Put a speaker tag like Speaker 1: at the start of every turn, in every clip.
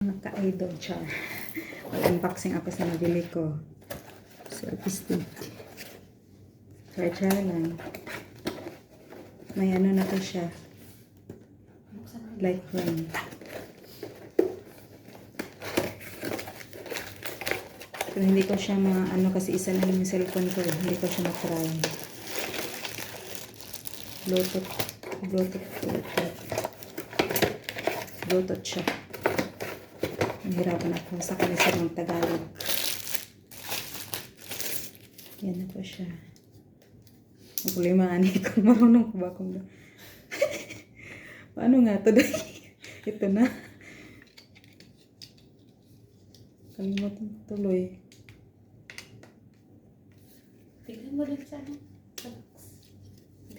Speaker 1: mga ka-idol char. Mag-unboxing ako sa nabili ko. Selfie stick. Try lang. May ano na to siya. Light frame. Pero hindi ko siya ano kasi isa na yung cellphone ko. Hindi ko siya matry. Bluetooth siya. Nahirapan ako sa kanisa ng Tagalog. Yan na po siya. Ang problema ani kung marunong ko ba kung paano nga to dahil ito na. Kalimutan tuloy.
Speaker 2: Tignan mo rin sa ano.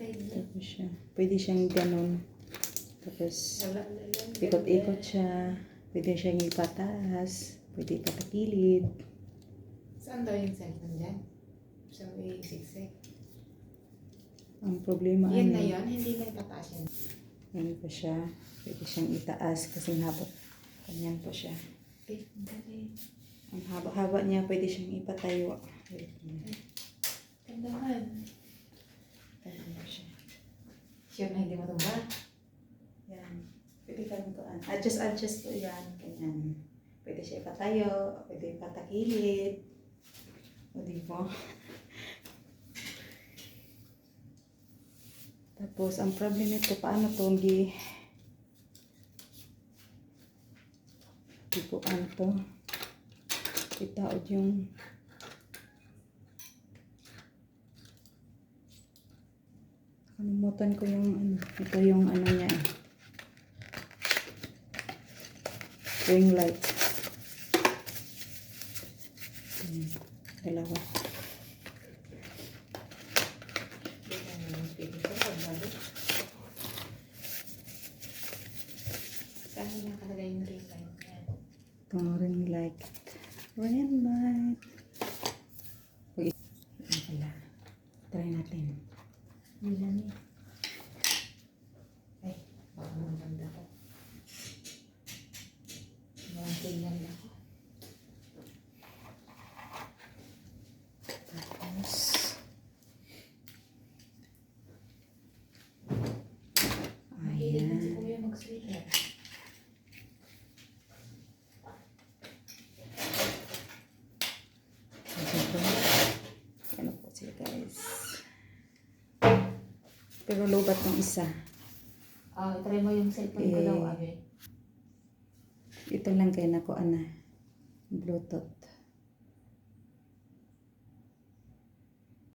Speaker 1: Tapos siya. Pwede siyang ganun. Tapos ikot-ikot siya. Pwede siyang ipataas. Pwede ipatakilid.
Speaker 2: Saan daw yung cellphone dyan? Sa may siksik.
Speaker 1: Ang problema
Speaker 2: Yan na yun, hindi na ipataas yan.
Speaker 1: Ganun po siya. Pwede siyang itaas kasi habot. Ganyan po siya.
Speaker 2: Eh, dali.
Speaker 1: Ang haba-haba niya, pwede siyang ipatayo. Wait.
Speaker 2: Tandahan.
Speaker 1: Ganyan po siya.
Speaker 2: Sure na hindi mo tumba?
Speaker 1: Yan. Pwede kang ito. Adjust po yan. Ganyan. Pwede siya ipatayo. Pwede ipatakilid. O diba? Tapos, ang problem nito, paano ito ipuan to. Itaod yung kalimutan ko yung ano. Ito yung ano niya eh. Ring light. Dalawa.
Speaker 2: Saan na nakalagay yung ring light yan?
Speaker 1: Itong ring light. Ring light. Uy, ano pala? Try natin.
Speaker 2: Hindi lang eh. Ay, baka maganda ko. Mga tingnan ako.
Speaker 1: Tapos,
Speaker 2: Mahilig na si
Speaker 1: ayan.
Speaker 2: Kuya mag-sweater.
Speaker 1: Ano po siya guys. Pero lobat ng isa.
Speaker 2: Try mo yung cellphone ko daw, Abe.
Speaker 1: Ito lang kaya nakuha na. Bluetooth.